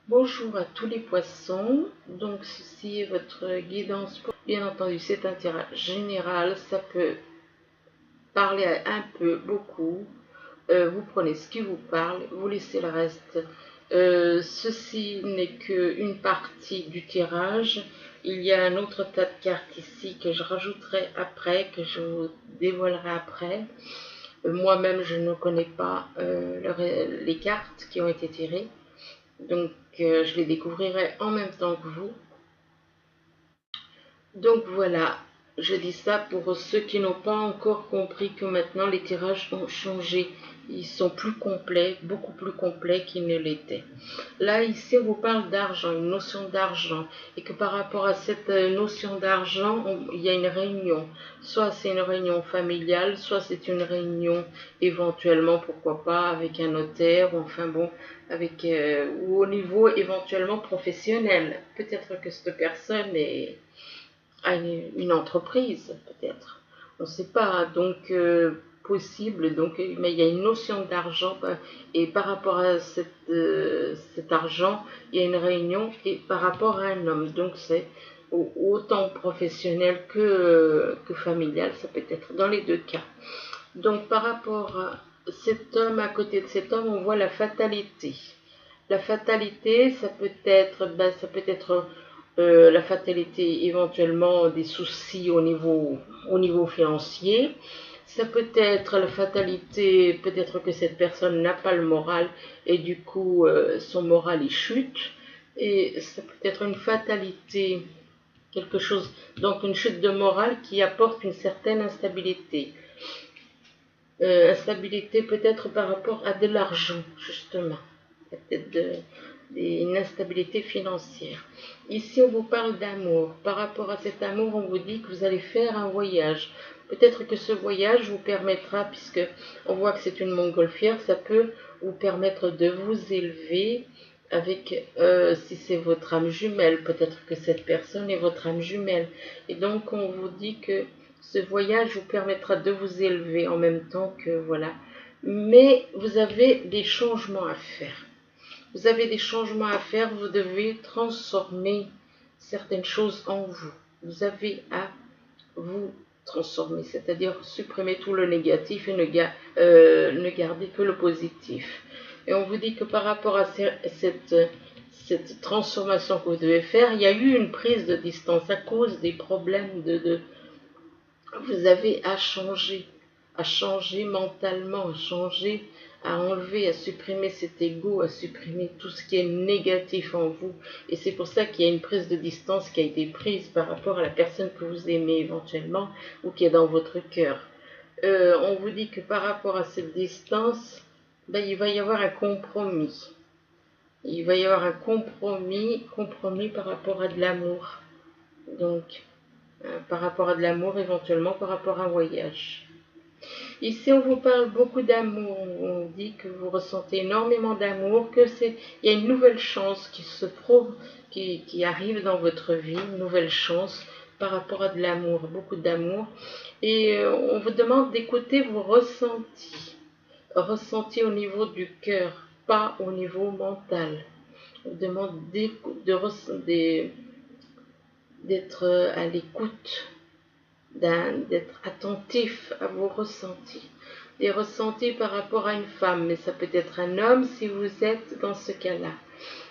Bonjour à tous les poissons, donc ceci est votre guidance. Bien entendu, c'est un tirage général, ça peut parler un peu, beaucoup. Vous prenez ce qui vous parle, vous laissez le reste. Ceci n'est qu'une partie du tirage. Il y a un autre tas de cartes ici que je rajouterai après, que je vous dévoilerai après. Moi-même, je ne connais pas les cartes qui ont été tirées. Donc, je les découvrirai en même temps que vous. Donc voilà, je dis ça pour ceux qui n'ont pas encore compris que maintenant les tirages ont changé. Ils sont plus complets, beaucoup plus complets qu'ils ne l'étaient. Là, ici, on vous parle d'argent, une notion d'argent. Et que par rapport à cette notion d'argent, il y a une réunion. Soit c'est une réunion familiale, soit c'est une réunion éventuellement, pourquoi pas, avec un notaire, ou enfin bon, avec, ou au niveau éventuellement professionnel. Peut-être que cette personne a une entreprise, peut-être. On ne sait pas. Donc, possible. Donc, mais il y a une notion d'argent. Et par rapport à cet argent, il y a une réunion et par rapport à un homme. Donc, c'est autant professionnel que familial. Ça peut être dans les deux cas. Donc, par rapport à cet homme, à côté de cet homme, on voit la fatalité. La fatalité, ça peut être la fatalité éventuellement des soucis au niveau financier. Ça peut être la fatalité, peut-être que cette personne n'a pas le moral et du coup son moral y chute. Et ça peut être une fatalité, quelque chose, donc une chute de morale qui apporte une certaine instabilité. Instabilité peut-être par rapport à de l'argent, justement. Peut-être une instabilité financière. Ici, on vous parle d'amour. Par rapport à cet amour, on vous dit que vous allez faire un voyage. Peut-être que ce voyage vous permettra, puisque on voit que c'est une montgolfière, ça peut vous permettre de vous élever avec, si c'est votre âme jumelle, peut-être que cette personne est votre âme jumelle. Et donc, on vous dit que ce voyage vous permettra de vous élever en même temps que, voilà. Mais vous avez des changements à faire. Vous avez des changements à faire, vous devez transformer certaines choses en vous. Vous avez à vous transformer, c'est-à-dire supprimer tout le négatif et ne garder que le positif. Et on vous dit que par rapport à cette transformation que vous devez faire, il y a eu une prise de distance à cause des problèmes vous avez à changer mentalement, à changer, à enlever, à supprimer cet ego, à supprimer tout ce qui est négatif en vous. Et c'est pour ça qu'il y a une prise de distance qui a été prise par rapport à la personne que vous aimez éventuellement ou qui est dans votre cœur. On vous dit que par rapport à cette distance, ben, il va y avoir un compromis. Il va y avoir un compromis par rapport à de l'amour. Donc, par rapport à de l'amour, éventuellement par rapport à un voyage. Ici, on vous parle beaucoup d'amour. On dit que vous ressentez énormément d'amour, il y a une nouvelle chance qui se prouve, qui arrive dans votre vie, une nouvelle chance par rapport à de l'amour, beaucoup d'amour. Et on vous demande d'écouter vos ressentis au niveau du cœur, pas au niveau mental. On vous demande d'être à l'écoute, d'être attentif à vos ressentis. Des ressentis par rapport à une femme, mais ça peut être un homme si vous êtes dans ce cas-là.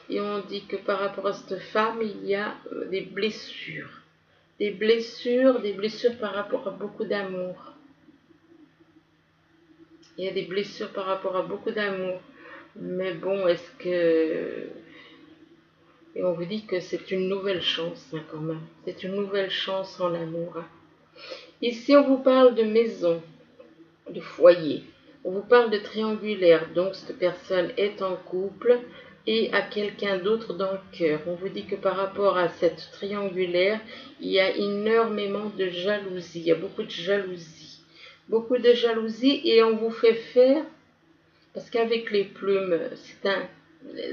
Et on dit que par rapport à cette femme, il y a des blessures. Des blessures par rapport à beaucoup d'amour. Il y a des blessures par rapport à beaucoup d'amour. Mais bon, est-ce que... Et on vous dit que c'est une nouvelle chance, hein, quand même. C'est une nouvelle chance en amour. Hein. Ici, on vous parle de maison, de foyer. On vous parle de triangulaire, donc cette personne est en couple et a quelqu'un d'autre dans le cœur. On vous dit que par rapport à cette triangulaire, il y a énormément de jalousie, il y a beaucoup de jalousie. Beaucoup de jalousie et on vous fait faire, parce qu'avec les plumes,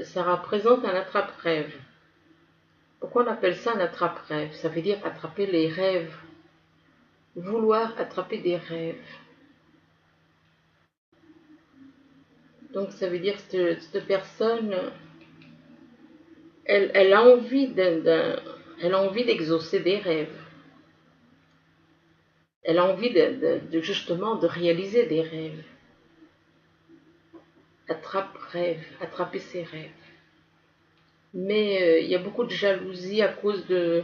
ça représente un attrape-rêve. Pourquoi on appelle ça un attrape-rêve? Ça veut dire attraper les rêves, vouloir attraper des rêves. Donc ça veut dire que cette personne elle a envie elle a envie d'exaucer des rêves. Elle a envie justement de réaliser des rêves. Attrape-rêve, attraper ses rêves. Mais il y a beaucoup de jalousie à cause d'une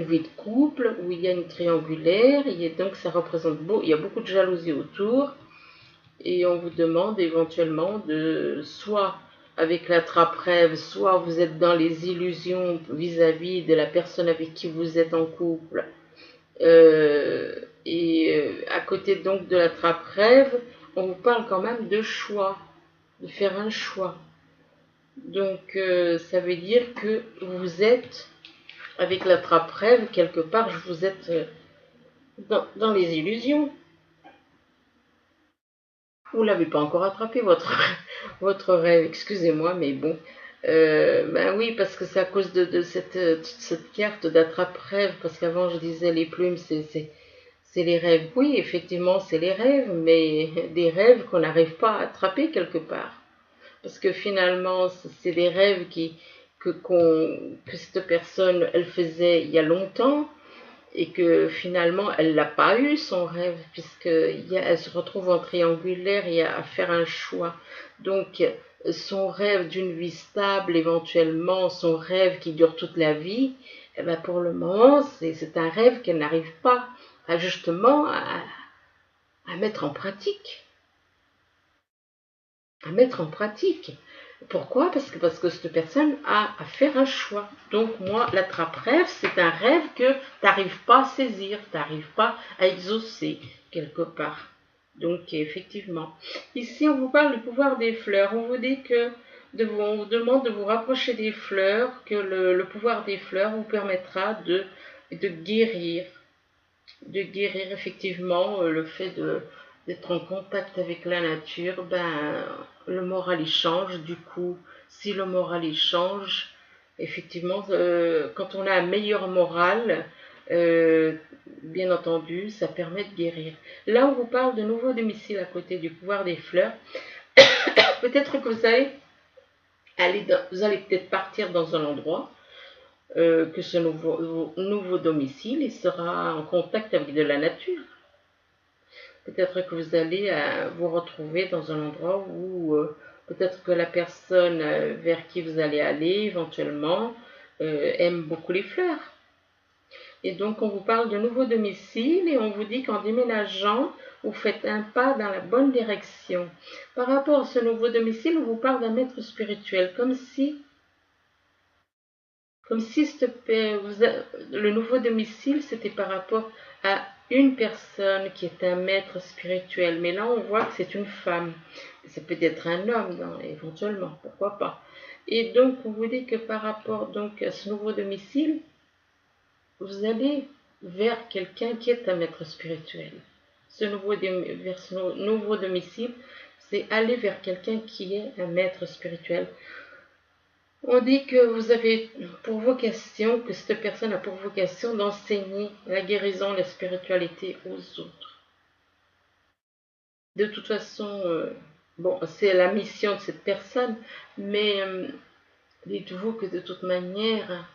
vie de couple où il y a une triangulaire, donc ça représente il y a beaucoup de jalousie autour, et on vous demande éventuellement de soit avec l'attrape-rêve, soit vous êtes dans les illusions vis-à-vis de la personne avec qui vous êtes en couple, à côté donc de l'attrape-rêve, on vous parle quand même de choix, de faire un choix. Donc, ça veut dire que vous êtes, avec l'attrape-rêve, quelque part, vous êtes dans les illusions. Vous ne l'avez pas encore attrapé, votre rêve, excusez-moi, mais bon. Ben oui, parce que c'est à cause de cette carte d'attrape-rêve, parce qu'avant je disais les plumes, c'est les rêves. Oui, effectivement, c'est les rêves, mais des rêves qu'on n'arrive pas à attraper quelque part. Parce que finalement, c'est des rêves que cette personne, elle faisait il y a longtemps et que finalement, elle n'a pas eu son rêve elle se retrouve en triangulaire et à faire un choix. Donc, son rêve d'une vie stable, éventuellement, son rêve qui dure toute la vie, eh ben pour le moment, c'est un rêve qu'elle n'arrive pas à mettre en pratique. À mettre en pratique. Pourquoi? Parce que cette personne a à faire un choix. Donc moi, l'attrape-rêve, c'est un rêve que tu n'arrives pas à saisir, tu n'arrives pas à exaucer quelque part. Donc effectivement. Ici, on vous parle du pouvoir des fleurs. On vous dit que on vous demande de vous rapprocher des fleurs, que le pouvoir des fleurs vous permettra de guérir. De guérir effectivement le fait d'être en contact avec la nature, ben, le moral il change. Du coup, si le moral il change, effectivement, quand on a un meilleur moral, euh, bien entendu, ça permet de guérir. Là, on vous parle de nouveau domicile à côté du pouvoir des fleurs. Peut-être que vous allez peut-être partir dans un endroit, que ce nouveau domicile il sera en contact avec de la nature. Peut-être que vous allez vous retrouver dans un endroit où peut-être que la personne vers qui vous allez aller éventuellement aime beaucoup les fleurs. Et donc on vous parle de nouveau domicile et on vous dit qu'en déménageant, vous faites un pas dans la bonne direction. Par rapport à ce nouveau domicile, on vous parle d'un maître spirituel, comme si le nouveau domicile, c'était par rapport à une personne qui est un maître spirituel. Mais là, on voit que c'est une femme. Ça peut être un homme, non, éventuellement, pourquoi pas. Et donc, on vous dit que par rapport donc, à ce nouveau domicile, vous allez vers quelqu'un qui est un maître spirituel. Vers ce nouveau domicile, c'est aller vers quelqu'un qui est un maître spirituel. On dit que vous avez pour vocation, que cette personne a pour vocation d'enseigner la guérison, la spiritualité aux autres. De toute façon, bon, c'est la mission de cette personne, mais dites-vous que de toute manière,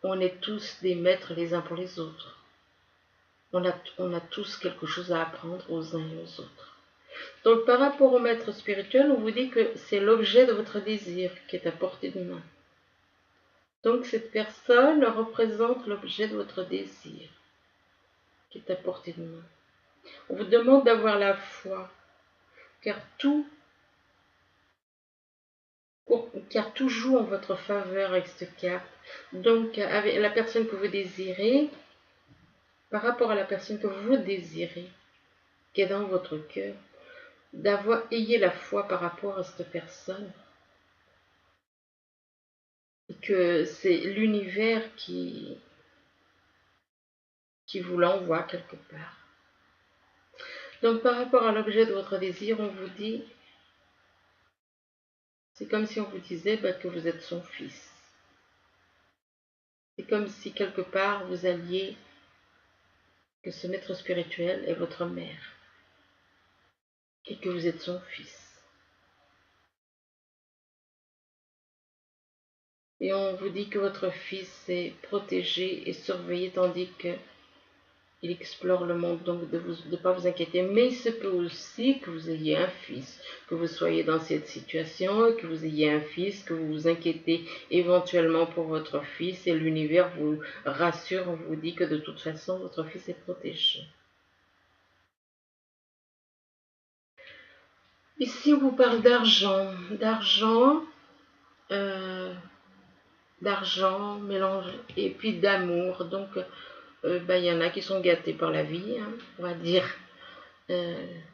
on est tous des maîtres les uns pour les autres. On a tous quelque chose à apprendre aux uns et aux autres. Donc par rapport au maître spirituel, on vous dit que c'est l'objet de votre désir qui est à portée de main. Donc cette personne représente l'objet de votre désir qui est à portée de main. On vous demande d'avoir la foi, car car tout joue en votre faveur avec cette carte. Donc avec la personne que vous désirez, par rapport à la personne que vous désirez, qui est dans votre cœur, ayez la foi par rapport à cette personne, et que c'est l'univers qui vous l'envoie quelque part. Donc par rapport à l'objet de votre désir, on vous dit, c'est comme si on vous disait que vous êtes son fils. C'est comme si quelque part vous alliez, que ce maître spirituel est votre mère et que vous êtes son fils. Et on vous dit que votre fils est protégé et surveillé tandis que il explore le monde, donc de ne pas vous inquiéter. Mais il se peut aussi que vous ayez un fils, que vous soyez dans cette situation, que vous ayez un fils, que vous vous inquiétez éventuellement pour votre fils et l'univers vous rassure, on vous dit que de toute façon votre fils est protégé. Ici on vous parle d'argent, euh, d'argent mélange et puis d'amour. Donc il y en a qui sont gâtés par la vie, hein, on va dire.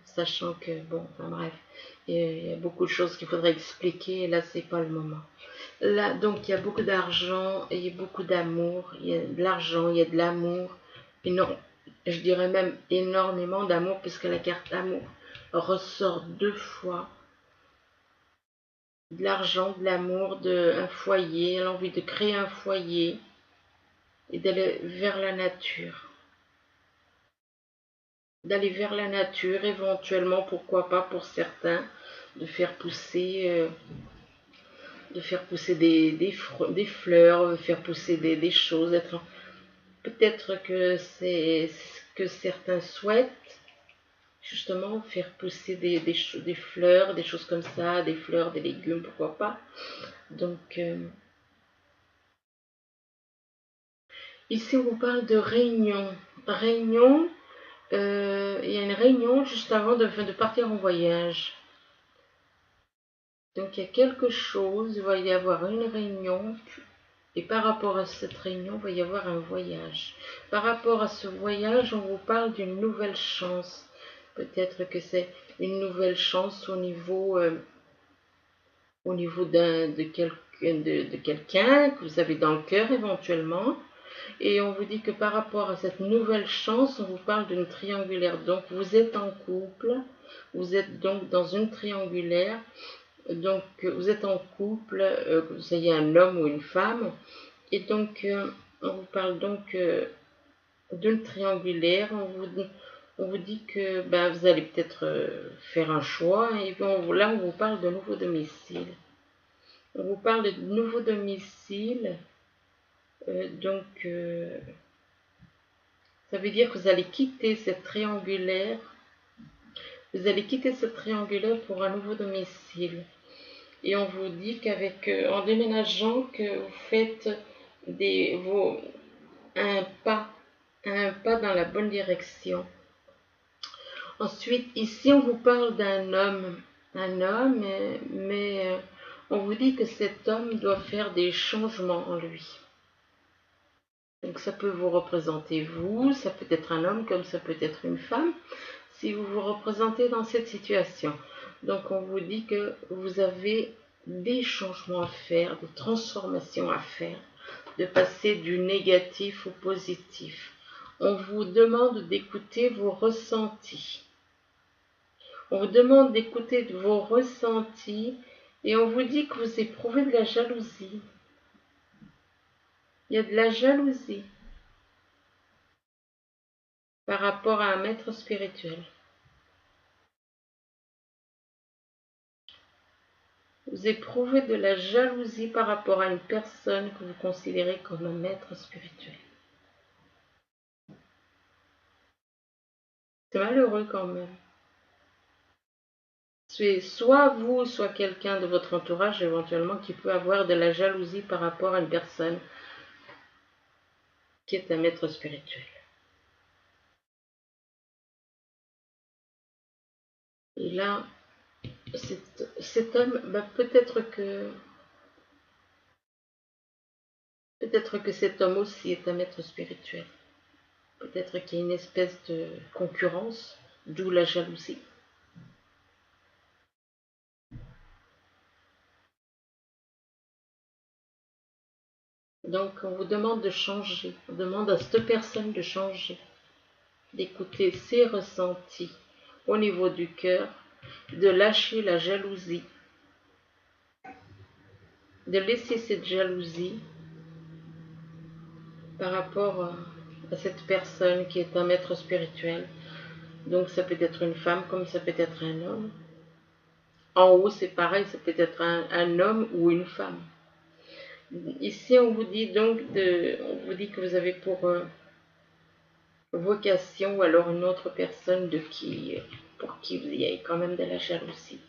Sachant que, bon, enfin bref, il y a beaucoup de choses qu'il faudrait expliquer, et là, c'est pas le moment. Là, donc, il y a beaucoup d'argent, et il y a beaucoup d'amour, il y a de l'argent, il y a de l'amour, et non, je dirais même énormément d'amour, puisque la carte amour ressort 2 fois. De l'argent, de l'amour, un foyer, l'envie de créer un foyer, et d'aller vers la nature. D'aller vers la nature, éventuellement, pourquoi pas pour certains, de faire pousser, des fleurs, faire pousser des choses. Peut-être que c'est ce que certains souhaitent, justement, faire pousser des fleurs, des choses comme ça, des fleurs, des légumes, pourquoi pas. Donc, ici, on vous parle de réunion. Réunion, il y a une réunion juste avant de partir en voyage. Donc il y a quelque chose, il va y avoir une réunion, et par rapport à cette réunion, il va y avoir un voyage. Par rapport à ce voyage, on vous parle d'une nouvelle chance. Peut-être que c'est une nouvelle chance au niveau de quelqu'un que vous avez dans le cœur éventuellement. Et on vous dit que par rapport à cette nouvelle chance, on vous parle d'une triangulaire. Donc vous êtes en couple, vous êtes donc dans une triangulaire. Donc, vous êtes en couple, que vous soyez un homme ou une femme, et donc, on vous parle donc d'une triangulaire. On vous dit que vous allez peut-être faire un choix, et là, on vous parle de nouveau domicile. On vous parle de nouveau domicile, donc, ça veut dire que vous allez quitter cette triangulaire. Vous allez quitter cette triangulaire pour un nouveau domicile. Et on vous dit qu'avec en déménageant que vous faites un pas dans la bonne direction. Ensuite, ici on vous parle d'un homme, mais on vous dit que cet homme doit faire des changements en lui. Donc ça peut vous représenter vous, ça peut être un homme comme ça peut être une femme, si vous vous représentez dans cette situation. Donc on vous dit que vous avez des changements à faire, des transformations à faire, de passer du négatif au positif. On vous demande d'écouter vos ressentis. On vous demande d'écouter vos ressentis et on vous dit que vous éprouvez de la jalousie. Il y a de la jalousie par rapport à un maître spirituel. Vous éprouvez de la jalousie par rapport à une personne que vous considérez comme un maître spirituel. C'est malheureux quand même. C'est soit vous, soit quelqu'un de votre entourage éventuellement qui peut avoir de la jalousie par rapport à une personne qui est un maître spirituel. Et là, cet homme, peut-être que cet homme aussi est un maître spirituel. Peut-être qu'il y a une espèce de concurrence, d'où la jalousie. Donc on vous demande de changer, on demande à cette personne de changer, d'écouter ses ressentis au niveau du cœur, de lâcher la jalousie, de laisser cette jalousie par rapport à cette personne qui est un maître spirituel. Donc ça peut être une femme comme ça peut être un homme. En haut c'est pareil, ça peut être un homme ou une femme. Ici, on vous dit donc on vous dit que vous avez pour vocation, ou alors une autre personne pour qui il y a quand même de la jalousie,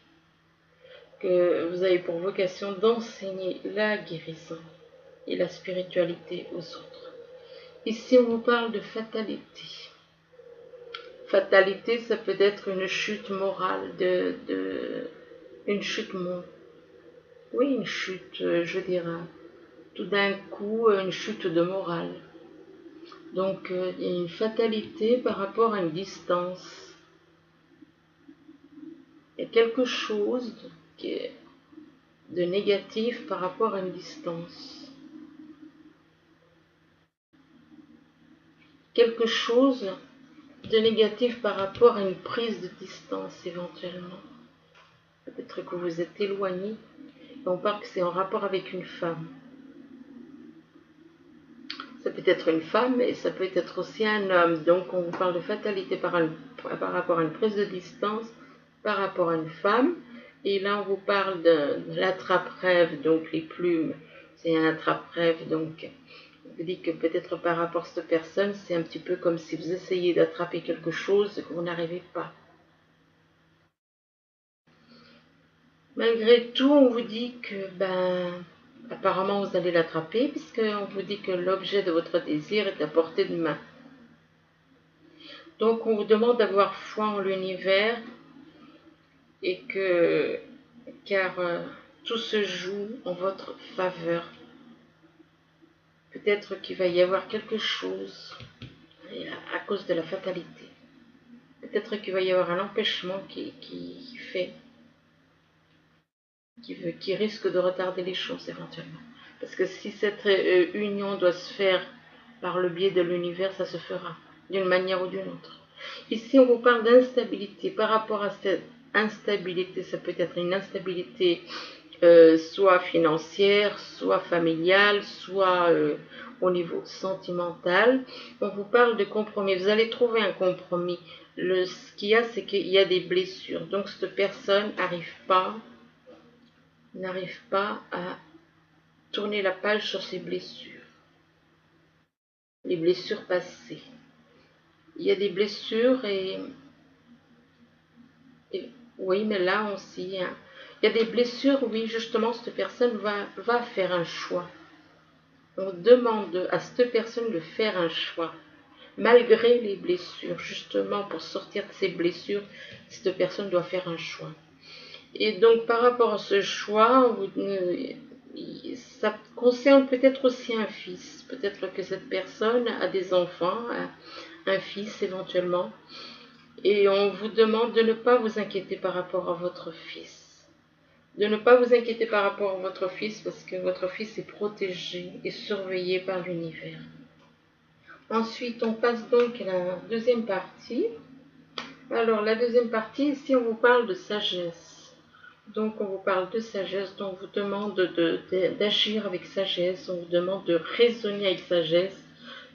que vous avez pour vocation d'enseigner la guérison et la spiritualité aux autres. Ici, on vous parle de fatalité. Fatalité, ça peut être une chute morale, une chute oui, une chute, je dirais, tout d'un coup, une chute de morale. Donc, il y a une fatalité par rapport à une distance. Il y a quelque chose qui est de négatif par rapport à une distance. Quelque chose de négatif par rapport à une prise de distance éventuellement. Peut-être que vous êtes éloigné. On parle que c'est en rapport avec une femme. Ça peut être une femme et ça peut être aussi un homme. Donc on vous parle de fatalité par rapport à une prise de distance, par rapport à une femme. Et là on vous parle de l'attrape-rêve, donc les plumes. C'est un attrape-rêve, donc on vous dit que peut-être par rapport à cette personne, c'est un petit peu comme si vous essayez d'attraper quelque chose et que vous n'arrivez pas. Malgré tout, on vous dit que, apparemment, vous allez l'attraper, puisqu'on vous dit que l'objet de votre désir est à portée de main. Donc, on vous demande d'avoir foi en l'univers, et car tout se joue en votre faveur. Peut-être qu'il va y avoir quelque chose à cause de la fatalité. Peut-être qu'il va y avoir un empêchement qui risque de retarder les choses éventuellement. Parce que si cette union doit se faire par le biais de l'univers, ça se fera d'une manière ou d'une autre. Ici, on vous parle d'instabilité. Par rapport à cette instabilité, ça peut être une instabilité soit financière, soit familiale, soit au niveau sentimental. On vous parle de compromis. Vous allez trouver un compromis. Ce qu'il y a, c'est qu'il y a des blessures. Donc, cette personne n'arrive pas à tourner la page sur ses blessures, les blessures passées. Il y a des blessures oui, mais là aussi, hein, il y a des blessures, oui, justement, cette personne va faire un choix. On demande à cette personne de faire un choix, malgré les blessures, justement, pour sortir de ces blessures, cette personne doit faire un choix. Et donc, par rapport à ce choix, ça concerne peut-être aussi un fils. Peut-être que cette personne a des enfants, un fils éventuellement. Et on vous demande de ne pas vous inquiéter par rapport à votre fils. De ne pas vous inquiéter par rapport à votre fils parce que votre fils est protégé et surveillé par l'univers. Ensuite, on passe donc à la deuxième partie. Alors, la deuxième partie, ici, on vous parle de sagesse. Donc, on vous parle de sagesse, donc on vous demande d'agir avec sagesse, on vous demande de raisonner avec sagesse.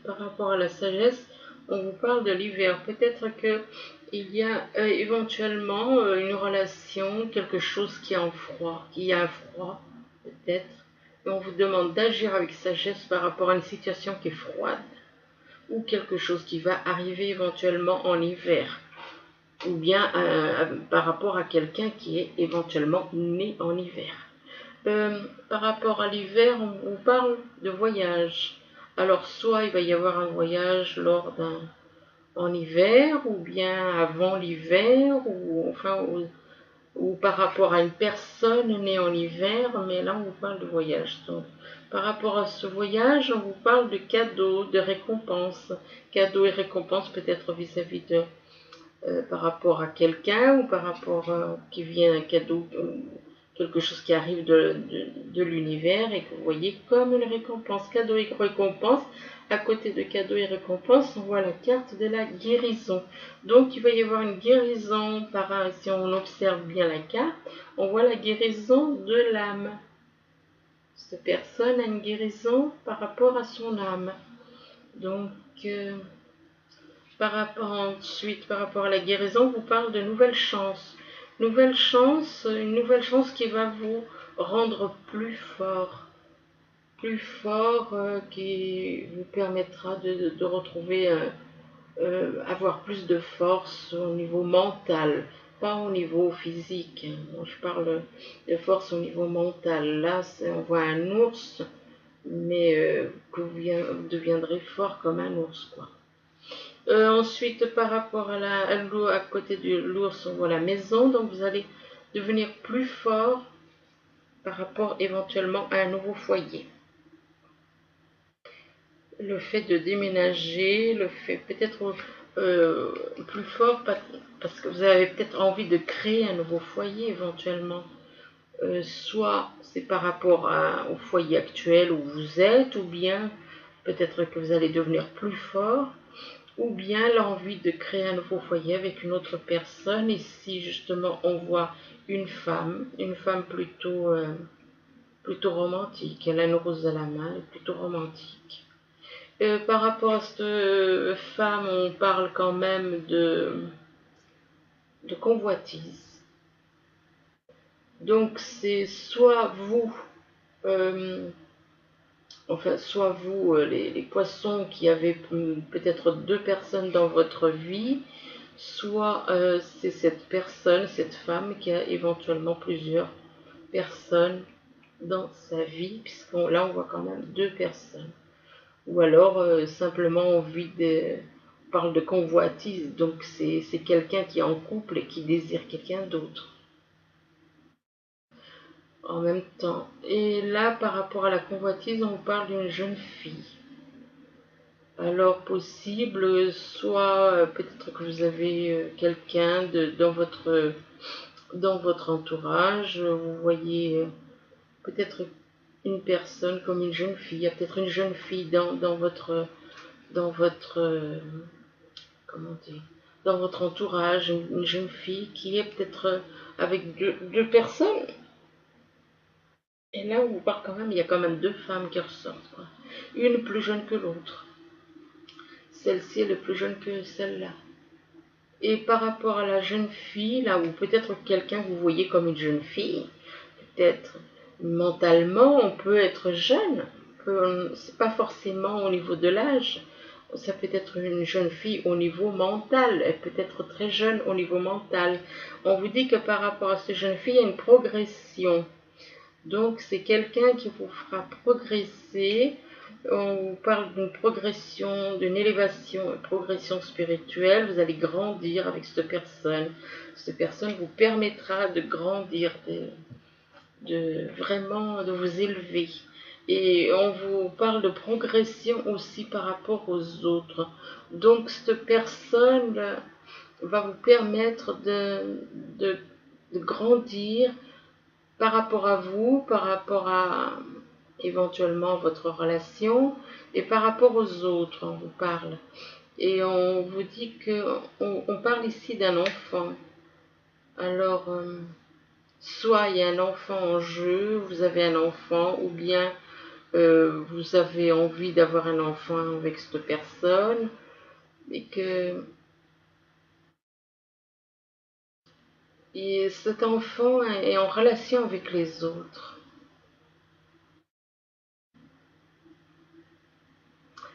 Par rapport à la sagesse, on vous parle de l'hiver. Peut-être qu'il y a éventuellement une relation, quelque chose qui a un froid, peut-être. Et on vous demande d'agir avec sagesse par rapport à une situation qui est froide, ou quelque chose qui va arriver éventuellement en hiver. Ou bien par rapport à quelqu'un qui est éventuellement né en hiver. Par rapport à l'hiver, on parle de voyage. Alors, soit il va y avoir un voyage en hiver, ou bien avant l'hiver, ou par rapport à une personne née en hiver, mais là on vous parle de voyage. Donc, par rapport à ce voyage, on vous parle de cadeaux, de récompenses. Cadeaux et récompenses peut-être vis-à-vis de par rapport à quelqu'un ou par rapport qui vient un cadeau, quelque chose qui arrive de l'univers et que vous voyez comme une récompense. Cadeau et récompense, à côté de cadeau et récompense, on voit la carte de la guérison. Donc il va y avoir une guérison, si on observe bien la carte, on voit la guérison de l'âme. Cette personne a une guérison par rapport à son âme. Donc, par rapport à la guérison, on vous parle de nouvelles chances. Une nouvelle chance qui va vous rendre plus fort. plus fort qui vous permettra de retrouver, avoir plus de force au niveau mental, pas au niveau physique, hein. Moi, je parle de force au niveau mental. Là, on voit un ours, mais que vous deviendrez fort comme un ours, quoi. Ensuite, par rapport à côté de l'ours, on voit la maison, donc vous allez devenir plus fort par rapport éventuellement à un nouveau foyer. Le fait de déménager, le fait peut-être plus fort parce que vous avez peut-être envie de créer un nouveau foyer éventuellement. Soit c'est par rapport au foyer actuel où vous êtes, ou bien peut-être que vous allez devenir plus fort, ou bien l'envie de créer un nouveau foyer avec une autre personne. Ici justement on voit une femme plutôt romantique. Elle a une rose à la main, elle est plutôt romantique. Par rapport à cette femme, on parle quand même de convoitise. Donc c'est soit vous, euh, soit vous, les poissons qui avez peut-être deux personnes dans votre vie, soit c'est cette personne, cette femme qui a éventuellement plusieurs personnes dans sa vie, puisqu'on là on voit quand même deux personnes. Ou alors simplement on parle de convoitise, donc c'est quelqu'un qui est en couple et qui désire quelqu'un d'autre en même temps. Et là, par rapport à la convoitise, on parle d'une jeune fille. Alors possible, soit peut-être que vous avez quelqu'un dans votre entourage, vous voyez peut-être une personne comme une jeune fille, il y a peut-être une jeune fille dans votre comment dire, dans votre entourage, une jeune fille qui est peut-être avec deux personnes. Et là, on vous parle quand même, il y a quand même deux femmes qui ressortent, quoi. Une plus jeune que l'autre. Celle-ci est plus jeune que celle-là. Et par rapport à la jeune fille, là, ou peut-être quelqu'un que vous voyez comme une jeune fille, peut-être mentalement, on peut être jeune. C'est pas forcément au niveau de l'âge. Ça peut être une jeune fille au niveau mental. Elle peut être très jeune au niveau mental. On vous dit que par rapport à cette jeune fille, il y a une progression. Donc, c'est quelqu'un qui vous fera progresser. On vous parle d'une progression, d'une élévation, une progression spirituelle. Vous allez grandir avec cette personne. Cette personne vous permettra de grandir, vraiment de vous élever. Et on vous parle de progression aussi par rapport aux autres. Donc cette personne va vous permettre de grandir par rapport à vous, par rapport à éventuellement votre relation et par rapport aux autres, on vous parle. Et on vous dit que on parle ici d'un enfant. Alors, soit il y a un enfant en jeu, vous avez un enfant, ou bien vous avez envie d'avoir un enfant avec cette personne, et que cet enfant est en relation avec les autres.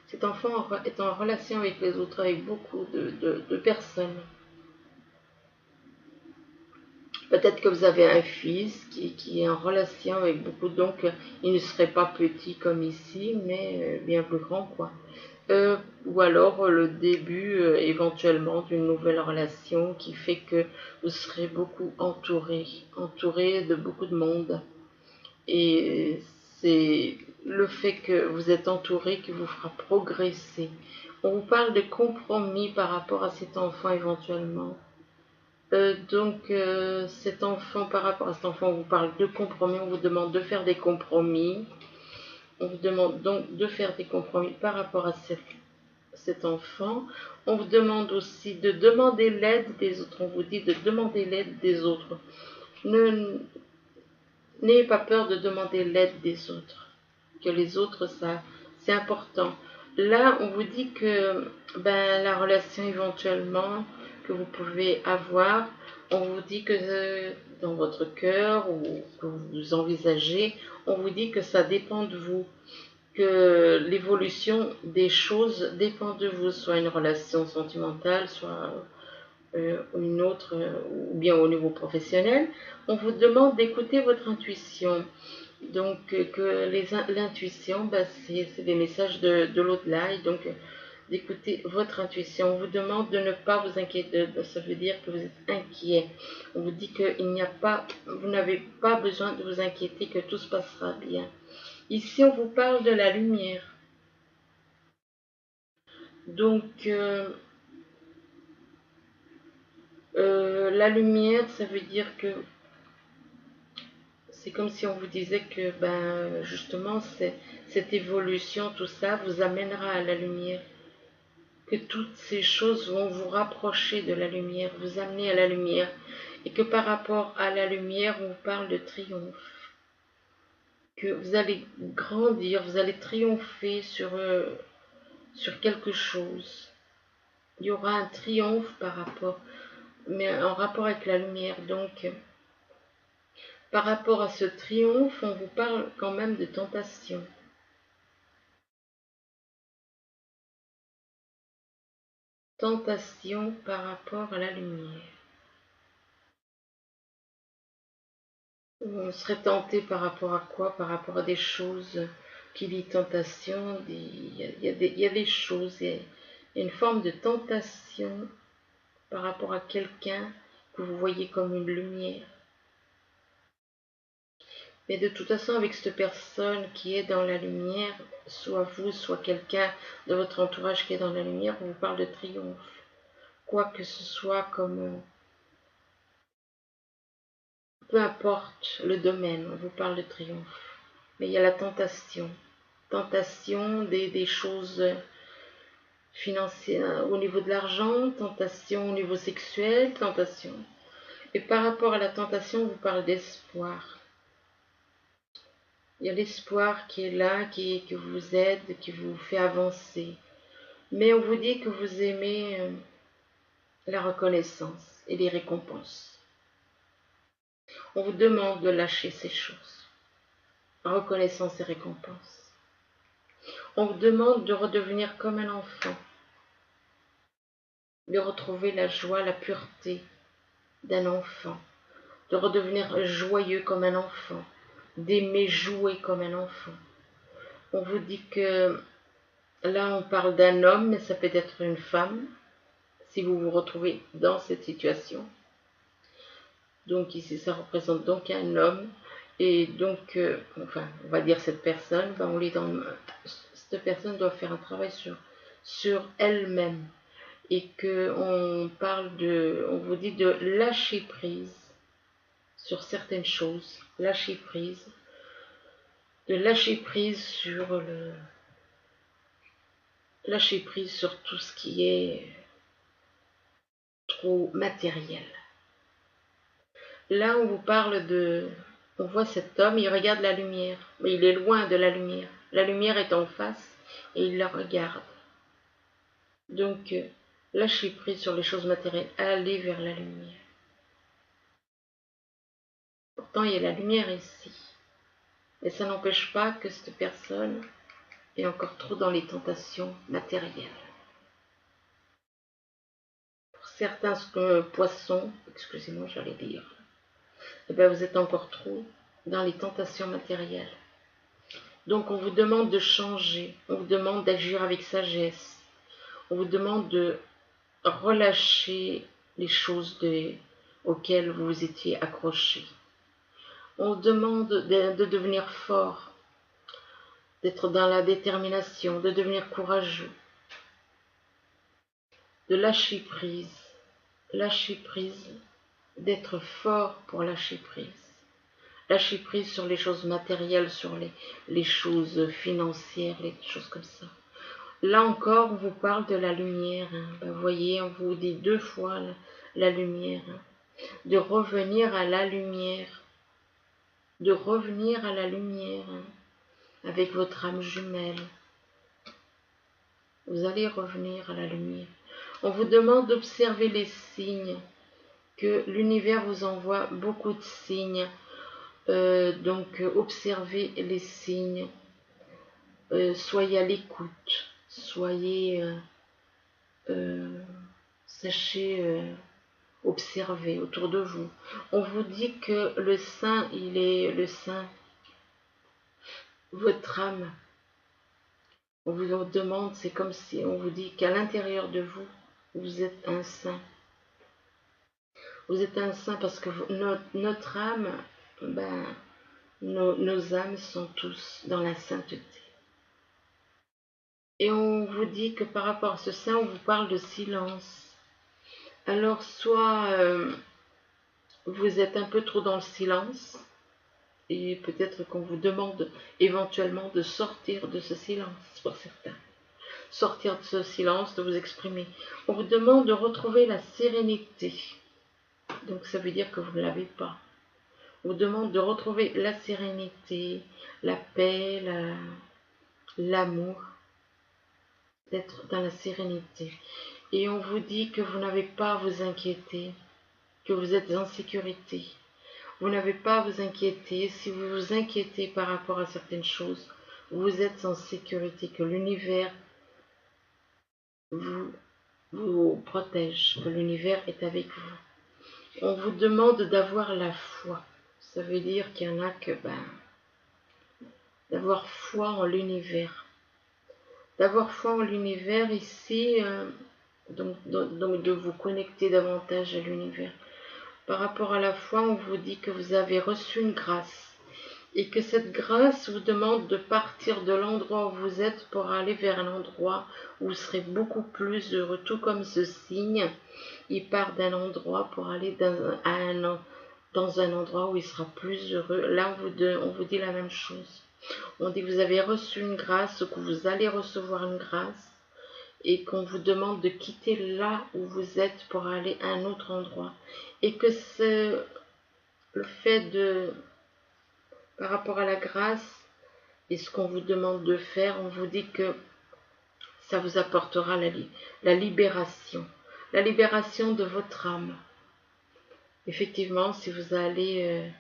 Cet enfant est en relation avec les autres, avec beaucoup de personnes. Peut-être que vous avez un fils qui est en relation avec beaucoup, donc il ne serait pas petit comme ici, mais bien plus grand, quoi. Ou alors le début éventuellement d'une nouvelle relation qui fait que vous serez beaucoup entouré de beaucoup de monde. Et c'est le fait que vous êtes entouré qui vous fera progresser. On vous parle de compromis par rapport à cet enfant éventuellement. Cet enfant, par rapport à cet enfant, on vous parle de compromis, on vous demande de faire des compromis. On vous demande donc de faire des compromis par rapport à cet enfant. On vous demande aussi de demander l'aide des autres. On vous dit de demander l'aide des autres. N'ayez pas peur de demander l'aide des autres. Que les autres, ça, c'est important. Là, on vous dit que la relation éventuellement que vous pouvez avoir, On vous dit que dans votre cœur ou que vous envisagez, on vous dit que ça dépend de vous, que l'évolution des choses dépend de vous, soit une relation sentimentale, soit une autre, ou bien au niveau professionnel. On vous demande d'écouter votre intuition. Donc, que l'intuition, bah, c'est des messages de l'au-delà, et donc d'écouter votre intuition. On vous demande de ne pas vous inquiéter, ça veut dire que vous êtes inquiet. On vous dit que vous n'avez pas besoin de vous inquiéter, que tout se passera bien. Ici, on vous parle de la lumière. Donc, la lumière, ça veut dire que c'est comme si on vous disait que, ben, justement, cette évolution, tout ça, vous amènera à la lumière. Que toutes ces choses vont vous rapprocher de la lumière, vous amener à la lumière. Et que par rapport à la lumière, on vous parle de triomphe. Que vous allez grandir, vous allez triompher sur quelque chose. Il y aura un triomphe par rapport, mais en rapport avec la lumière. Donc, par rapport à ce triomphe, on vous parle quand même de tentation. Tentation par rapport à la lumière. On serait tenté par rapport à quoi? Par rapport à des choses qui dit tentation, il y a des choses, il y a une forme de tentation par rapport à quelqu'un que vous voyez comme une lumière. Mais de toute façon, avec cette personne qui est dans la lumière, soit vous, soit quelqu'un de votre entourage qui est dans la lumière, on vous parle de triomphe. Quoi que ce soit comme... peu importe le domaine, on vous parle de triomphe. Mais il y a la tentation. Tentation des choses financières au niveau de l'argent, tentation au niveau sexuel, tentation. Et par rapport à la tentation, on vous parle d'espoir. Il y a l'espoir qui est là, qui vous aide, qui vous fait avancer. Mais on vous dit que vous aimez la reconnaissance et les récompenses. On vous demande de lâcher ces choses. Reconnaissance et récompense. On vous demande de redevenir comme un enfant. De retrouver la joie, la pureté d'un enfant. De redevenir joyeux comme un enfant. D'aimer jouer comme un enfant. On vous dit que là on parle d'un homme, mais ça peut être une femme, si vous vous retrouvez dans cette situation. Donc ici ça représente donc un homme, et donc, enfin on va dire cette personne, cette personne doit faire un travail sur elle-même, et que on vous dit de lâcher prise sur certaines choses, lâcher prise, de lâcher prise lâcher prise sur tout ce qui est trop matériel. Là, on vous parle on voit cet homme, il regarde la lumière, mais il est loin de la lumière. La lumière est en face et il la regarde. Donc, lâchez prise sur les choses matérielles, allez vers la lumière. Pourtant, il y a la lumière ici. Mais ça n'empêche pas que cette personne est encore trop dans les tentations matérielles. Pour certains poissons, excusez-moi, j'allais dire, eh bien, vous êtes encore trop dans les tentations matérielles. Donc on vous demande de changer, on vous demande d'agir avec sagesse, on vous demande de relâcher les choses auxquelles vous vous étiez accroché. On vous demande de devenir fort, d'être dans la détermination, de devenir courageux, de lâcher prise, d'être fort pour lâcher prise. Lâcher prise sur les choses matérielles, sur les choses financières, les choses comme ça. Là encore, on vous parle de la lumière. Ben, vous voyez, on vous dit 2 fois la lumière. De revenir à la lumière. De revenir à la lumière avec votre âme jumelle. Vous allez revenir à la lumière. On vous demande d'observer les signes que l'univers vous envoie beaucoup de signes. Donc, observez les signes. Soyez à l'écoute. Soyez... sachez observer autour de vous. On vous dit que le saint, il est le saint, votre âme. On vous demande, c'est comme si on vous dit qu'à l'intérieur de vous, vous êtes un saint. Vous êtes un saint parce que notre âme, ben, nos âmes sont tous dans la sainteté. Et on vous dit que par rapport à ce saint, on vous parle de silence. Alors soit vous êtes un peu trop dans le silence, et peut-être qu'on vous demande éventuellement de sortir de ce silence pour certains. Sortir de ce silence, de vous exprimer. On vous demande de retrouver la sérénité. Donc ça veut dire que vous ne l'avez pas. On vous demande de retrouver la sérénité, la paix, l'amour, d'être dans la sérénité. Et on vous dit que vous n'avez pas à vous inquiéter, que vous êtes en sécurité. Vous n'avez pas à vous inquiéter. Si vous vous inquiétez par rapport à certaines choses, vous êtes en sécurité, que l'univers vous protège, que l'univers est avec vous. On vous demande d'avoir la foi. Ça veut dire qu'il y en a que, d'avoir foi en l'univers. D'avoir foi en l'univers ici, donc de vous connecter davantage à l'univers. Par rapport à la foi, on vous dit que vous avez reçu une grâce et que cette grâce vous demande de partir de l'endroit où vous êtes pour aller vers un endroit où vous serez beaucoup plus heureux, tout comme ce signe, il part d'un endroit pour aller dans un endroit où il sera plus heureux. Là, on vous dit la même chose. On dit que vous avez reçu une grâce, que vous allez recevoir une grâce, et qu'on vous demande de quitter là où vous êtes pour aller à un autre endroit. Et que le fait par rapport à la grâce et ce qu'on vous demande de faire, on vous dit que ça vous apportera la libération. La libération de votre âme. Effectivement, si vous allez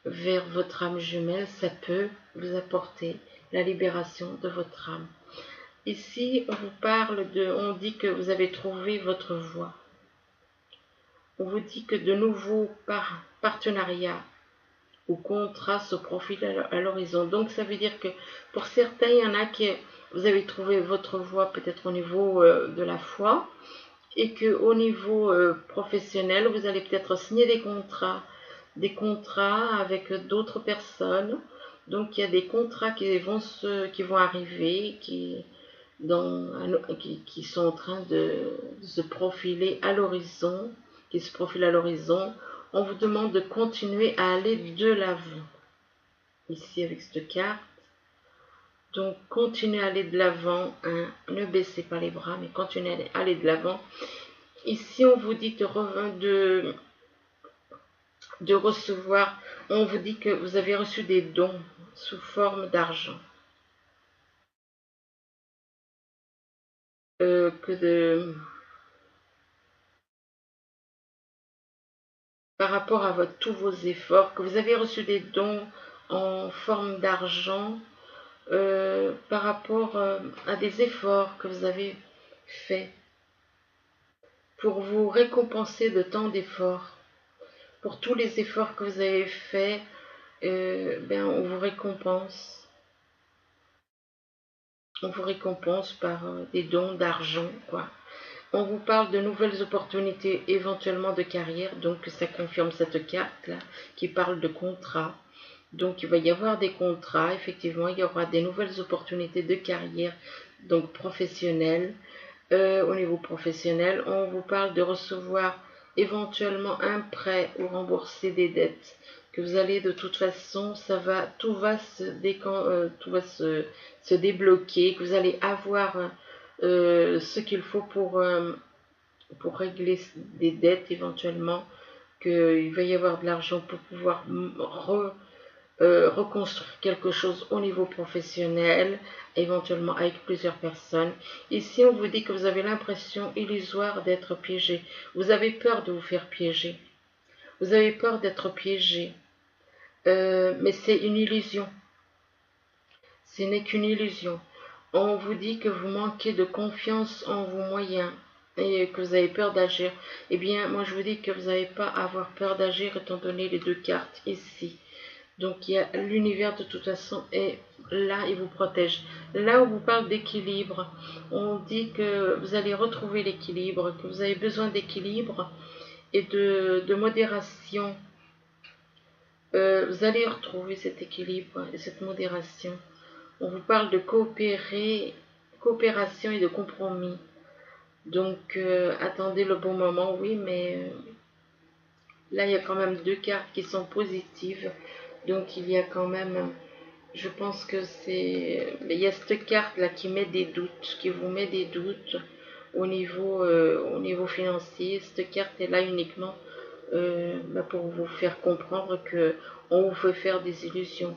vers votre âme jumelle, ça peut vous apporter la libération de votre âme. Ici, on dit que vous avez trouvé votre voie. On vous dit que de nouveaux partenariats ou contrats se profilent à l'horizon. Donc, ça veut dire que pour certains, il y en a qui vous avez trouvé votre voie peut-être au niveau de la foi et qu'au niveau professionnel, vous allez peut-être signer des contrats avec d'autres personnes. Donc, il y a des contrats qui vont arriver, qui sont en train de se profiler à l'horizon, On vous demande de continuer à aller de l'avant. Ici avec cette carte. Donc continuez à aller de l'avant, hein. Ne baissez pas les bras, mais continuez à aller de l'avant. Ici on vous dit de recevoir, on vous dit que vous avez reçu des dons sous forme d'argent. Par rapport à tous vos efforts, que vous avez reçu des dons en forme d'argent, par rapport à des efforts que vous avez faits pour vous récompenser de tant d'efforts. Pour tous les efforts que vous avez faits, on vous récompense. On vous récompense par des dons d'argent, quoi. On vous parle de nouvelles opportunités, éventuellement de carrière, donc ça confirme cette carte-là, qui parle de contrat. Donc il va y avoir des contrats, effectivement, il y aura des nouvelles opportunités de carrière, donc professionnelles. Au niveau professionnel, on vous parle de recevoir éventuellement un prêt ou rembourser des dettes que vous allez de toute façon, tout va se débloquer, que vous allez avoir ce qu'il faut pour régler des dettes éventuellement, qu'il va y avoir de l'argent pour pouvoir reconstruire quelque chose au niveau professionnel, éventuellement avec plusieurs personnes. Ici, on vous dit que vous avez l'impression illusoire d'être piégé. Vous avez peur de vous faire piéger. Vous avez peur d'être piégé. Mais c'est une illusion. Ce n'est qu'une illusion. On vous dit que vous manquez de confiance en vos moyens et que vous avez peur d'agir. Eh bien, moi je vous dis que vous n'avez pas à avoir peur d'agir étant donné les deux cartes ici. Donc il y a l'univers de toute façon est là, il vous protège. Là où vous parle d'équilibre, on dit que vous allez retrouver l'équilibre, que vous avez besoin d'équilibre et de modération. Vous allez retrouver cet équilibre et cette modération. On vous parle de coopération et de compromis. Donc attendez le bon moment, oui, mais là il y a quand même deux cartes qui sont positives. Donc il y a quand même, je pense que c'est, il y a cette carte là qui met des doutes, qui vous met des doutes au niveau financier. Cette carte est là uniquement pour vous faire comprendre que on vous fait faire des illusions.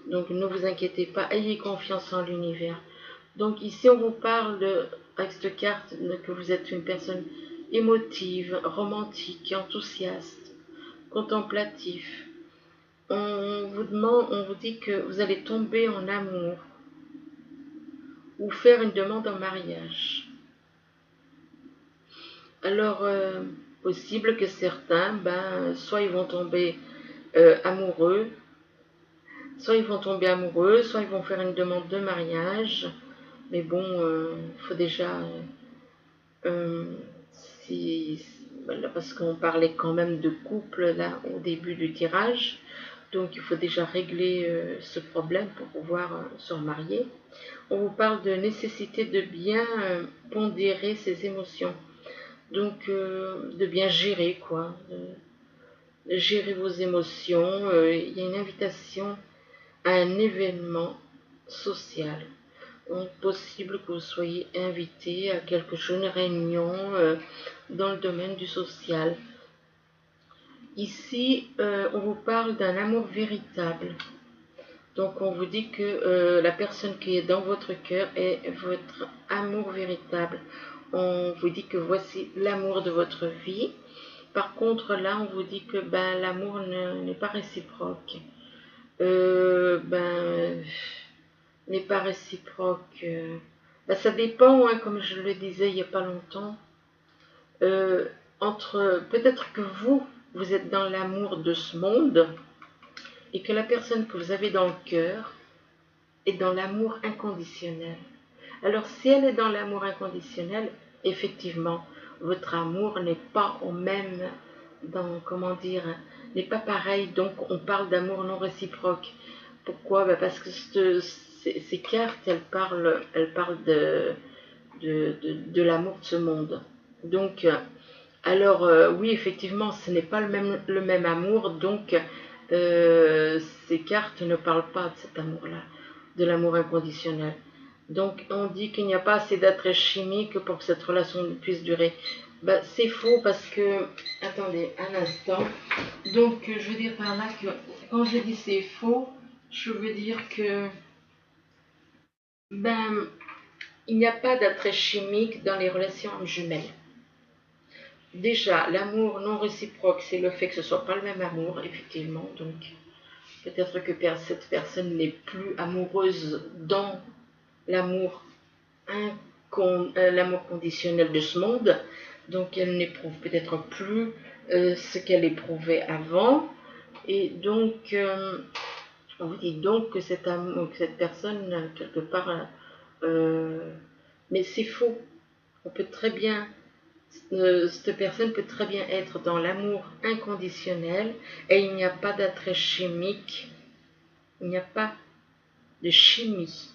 Donc ne vous inquiétez pas, ayez confiance en l'univers. Donc ici on vous parle avec cette carte que vous êtes une personne émotive, romantique, enthousiaste, contemplatif. On vous dit que vous allez tomber en amour ou faire une demande en mariage. Alors, possible que certains, soit ils vont tomber amoureux, soit ils vont faire une demande de mariage. Mais bon, il faut déjà, si, voilà, parce qu'on parlait quand même de couple là au début du tirage, donc il faut déjà régler ce problème pour pouvoir se remarier. On vous parle de nécessité de bien pondérer ses émotions, donc de bien gérer quoi, de gérer vos émotions. Il y a une invitation à un événement social. Donc, possible que vous soyez invité à quelque chose, une réunion dans le domaine du social. Ici, on vous parle d'un amour véritable. Donc, on vous dit que la personne qui est dans votre cœur est votre amour véritable. On vous dit que voici l'amour de votre vie. Par contre, là, on vous dit que l'amour n'est pas réciproque. N'est pas réciproque. Ça dépend, hein, comme je le disais il n'y a pas longtemps. Peut-être que vous êtes dans l'amour de ce monde et que la personne que vous avez dans le cœur est dans l'amour inconditionnel. Alors si elle est dans l'amour inconditionnel, effectivement, votre amour n'est pas au même, n'est pas pareil. Donc on parle d'amour non réciproque. Pourquoi? Parce que ces cartes, elles parlent de l'amour de ce monde. Donc, alors oui, effectivement, ce n'est pas le même amour, donc ces cartes ne parlent pas de cet amour-là, de l'amour inconditionnel. Donc, on dit qu'il n'y a pas assez d'attrait chimique pour que cette relation puisse durer. C'est faux parce que, attendez un instant, donc je veux dire par là que quand je dis c'est faux, je veux dire que il n'y a pas d'attrait chimique dans les relations âmes jumelles. Déjà, l'amour non réciproque, c'est le fait que ce ne soit pas le même amour, effectivement. Donc, peut-être que cette personne n'est plus amoureuse dans l'amour conditionnel de ce monde. Donc, elle n'éprouve peut-être plus ce qu'elle éprouvait avant. Et donc, on vous dit donc que cette personne, quelque part, mais c'est faux. On peut très bien, cette personne peut très bien être dans l'amour inconditionnel et il n'y a pas d'attrait chimique, il n'y a pas de chimie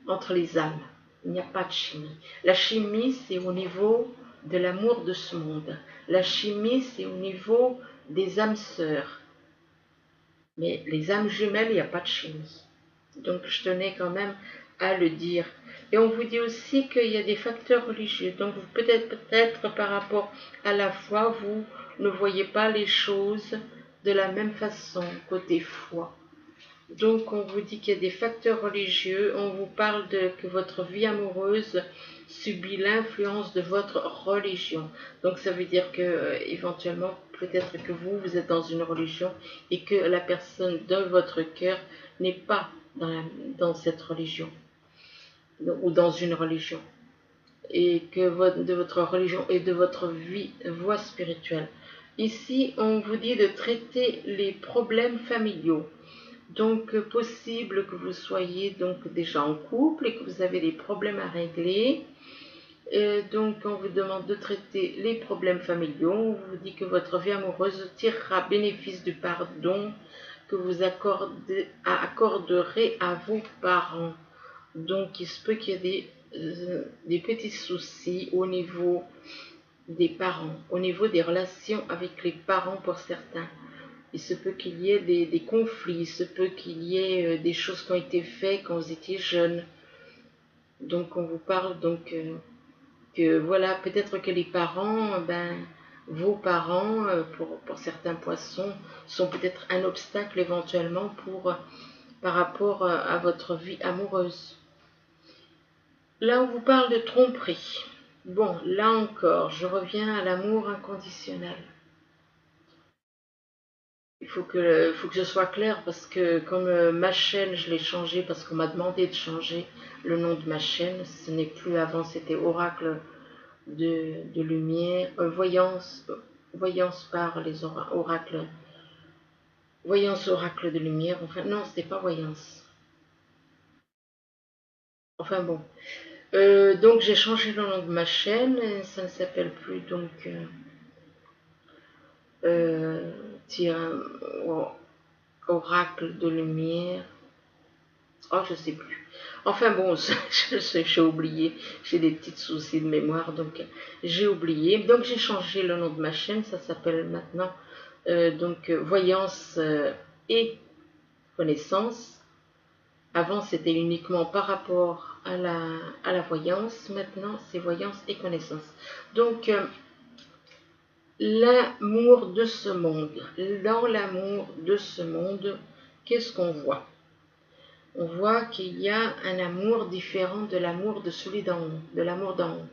entre les âmes. Il n'y a pas de chimie. La chimie, c'est au niveau de l'amour de ce monde. La chimie, c'est au niveau des âmes sœurs. Mais les âmes jumelles, il n'y a pas de chimie. Donc je tenais quand même à le dire. Et on vous dit aussi qu'il y a des facteurs religieux. Donc peut-être par rapport à la foi, vous ne voyez pas les choses de la même façon côté foi. Donc on vous dit qu'il y a des facteurs religieux. On vous parle que votre vie amoureuse subit l'influence de votre religion. Donc ça veut dire que éventuellement peut-être que vous êtes dans une religion et que la personne de votre cœur n'est pas dans cette religion ou dans une religion, et que de votre religion et de votre voie spirituelle. Ici, on vous dit de traiter les problèmes familiaux. Donc, possible que vous soyez donc déjà en couple et que vous avez des problèmes à régler. Donc, on vous demande de traiter les problèmes familiaux. On vous dit que votre vie amoureuse tirera bénéfice du pardon que vous accorderez à vos parents. Donc, il se peut qu'il y ait des petits soucis au niveau des parents, au niveau des relations avec les parents pour certains. Il se peut qu'il y ait des conflits, il se peut qu'il y ait des choses qui ont été faites quand vous étiez jeune. Donc, on vous parle donc que voilà, peut-être que les parents, vos parents, pour certains poissons, sont peut-être un obstacle éventuellement par rapport à votre vie amoureuse. Là, on vous parle de tromperie. Bon, là encore, je reviens à l'amour inconditionnel. Il faut que je sois claire parce que comme ma chaîne, je l'ai changée parce qu'on m'a demandé de changer le nom de ma chaîne. Ce n'est plus avant, c'était Oracle de lumière, voyance par les oracles, voyance oracle de lumière. Enfin, non, c'était pas voyance. Enfin bon. Donc j'ai changé le nom de ma chaîne, et ça ne s'appelle plus donc oracle de lumière. Oh, je sais plus. Enfin bon, j'ai oublié, j'ai des petits soucis de mémoire, donc j'ai oublié. Donc j'ai changé le nom de ma chaîne, ça s'appelle maintenant Voyance et Connaissance. Avant, c'était uniquement par rapport à la voyance. Maintenant, c'est voyance et connaissance. Donc, l'amour de ce monde. Dans l'amour de ce monde, qu'est-ce qu'on voit? On voit qu'il y a un amour différent de l'amour de celui d'en haut, de l'amour d'en haut.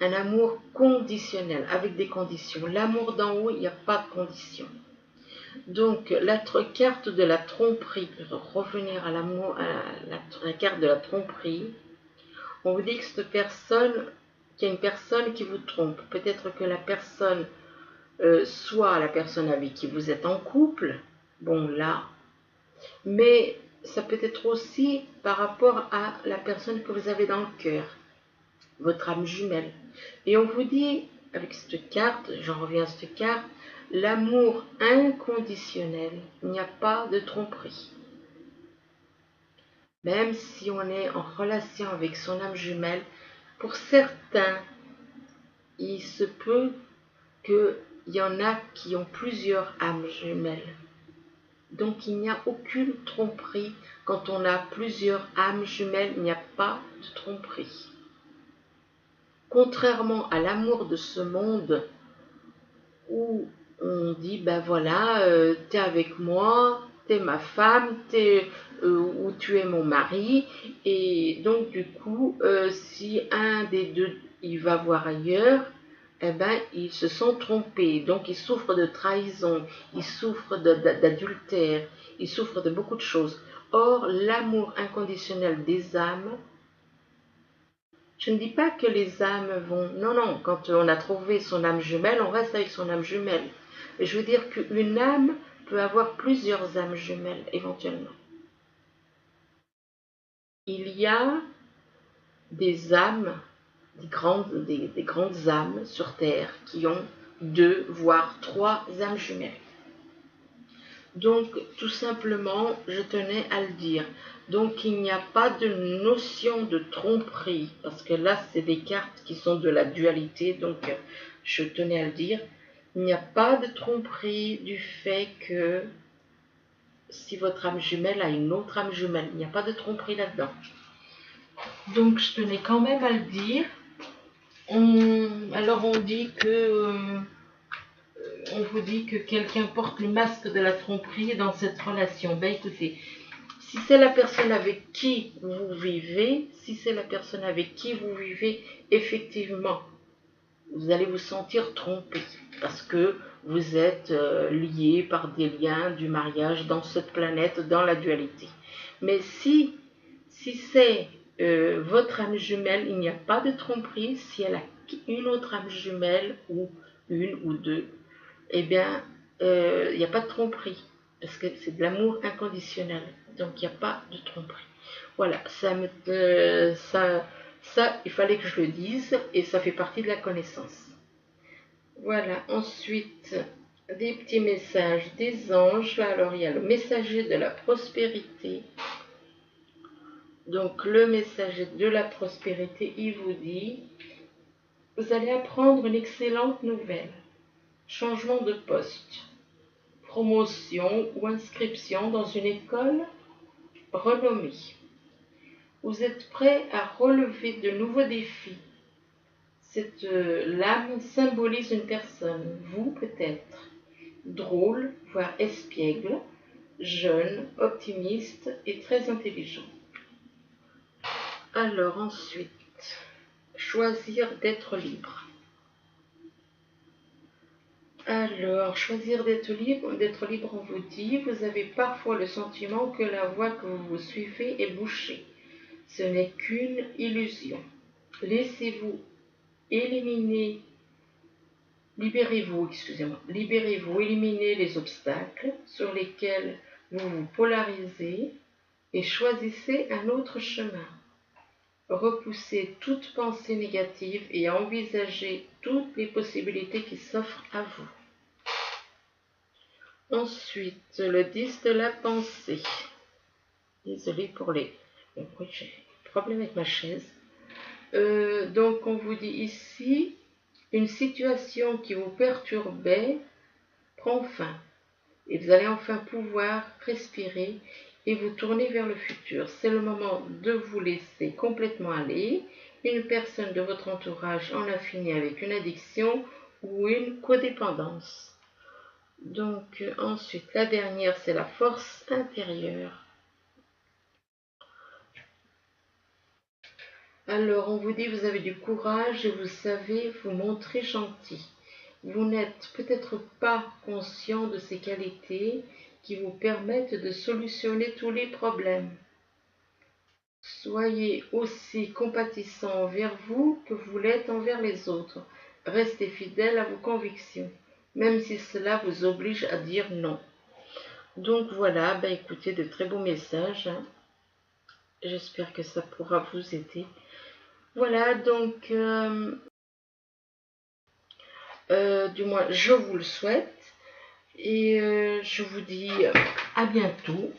Un amour conditionnel, avec des conditions. L'amour d'en haut, il n'y a pas de conditions. Donc, la carte de la tromperie, pour revenir à la carte de la tromperie, on vous dit que cette personne, qu'il y a une personne qui vous trompe. Peut-être que la personne, soit la personne avec qui vous êtes en couple, bon là, mais ça peut être aussi par rapport à la personne que vous avez dans le cœur, votre âme jumelle. Et on vous dit, avec cette carte, j'en reviens à cette carte, l'amour inconditionnel, il n'y a pas de tromperie. Même si on est en relation avec son âme jumelle, pour certains, il se peut qu'il y en a qui ont plusieurs âmes jumelles. Donc il n'y a aucune tromperie. Quand on a plusieurs âmes jumelles, il n'y a pas de tromperie. Contrairement à l'amour de ce monde où on dit, ben voilà, t'es avec moi, t'es ma femme, ou tu es mon mari, et donc du coup, si un des deux, il va voir ailleurs, eh ben, ils se sont trompés, donc ils souffrent de trahison, ils souffrent d'adultère, ils souffrent de beaucoup de choses. Or, l'amour inconditionnel des âmes, je ne dis pas que les âmes vont... Non, non, quand on a trouvé son âme jumelle, on reste avec son âme jumelle. Mais je veux dire qu'une âme peut avoir plusieurs âmes jumelles, éventuellement. Il y a des âmes, des grandes âmes sur Terre qui ont 2, voire 3 âmes jumelles. Donc, tout simplement, je tenais à le dire. Donc, il n'y a pas de notion de tromperie, parce que là, c'est des cartes qui sont de la dualité, donc je tenais à le dire. Il n'y a pas de tromperie du fait que si votre âme jumelle a une autre âme jumelle, il n'y a pas de tromperie là-dedans. Donc, je tenais quand même à le dire. Alors, on dit que... on vous dit que quelqu'un porte le masque de la tromperie dans cette relation. Ben écoutez, si c'est la personne avec qui vous vivez, effectivement, vous allez vous sentir trompé. Parce que vous êtes liés par des liens du mariage dans cette planète, dans la dualité. Mais si c'est votre âme jumelle, il n'y a pas de tromperie. Si elle a une autre âme jumelle, ou une ou deux, eh bien, il n'y a pas de tromperie. Parce que c'est de l'amour inconditionnel. Donc, il n'y a pas de tromperie. Voilà, ça, il fallait que je le dise, et ça fait partie de la connaissance. Voilà, ensuite, des petits messages des anges. Alors, il y a le messager de la prospérité. Donc, le messager de la prospérité, il vous dit, vous allez apprendre une excellente nouvelle. Changement de poste, promotion ou inscription dans une école renommée. Vous êtes prêt à relever de nouveaux défis. Cette lame symbolise une personne, vous peut-être, drôle, voire espiègle, jeune, optimiste et très intelligent. Alors ensuite, choisir d'être libre. Alors, choisir d'être libre, on vous dit, vous avez parfois le sentiment que la voie que vous suivez est bouchée. Ce n'est qu'une illusion. Laissez-vous éliminer, libérez-vous, éliminez les obstacles sur lesquels vous vous polarisez et choisissez un autre chemin. Repoussez toute pensée négative et envisagez toutes les possibilités qui s'offrent à vous. Ensuite, le 10 de la pensée. Désolée pour les... Oui, j'ai un problème avec ma chaise. Donc, on vous dit ici, une situation qui vous perturbait prend fin. Et vous allez enfin pouvoir respirer et vous tourner vers le futur. C'est le moment de vous laisser complètement aller. Une personne de votre entourage en a fini avec une addiction ou une codépendance. Donc ensuite, la dernière, c'est la force intérieure. Alors, on vous dit, vous avez du courage et vous savez vous montrer gentil. Vous n'êtes peut-être pas conscient de ces qualités qui vous permettent de solutionner tous les problèmes. Soyez aussi compatissant envers vous que vous l'êtes envers les autres. Restez fidèle à vos convictions, même si cela vous oblige à dire non. Donc voilà, écoutez, de très beaux messages. J'espère que ça pourra vous aider. Voilà, donc, du moins, je vous le souhaite. Et je vous dis à bientôt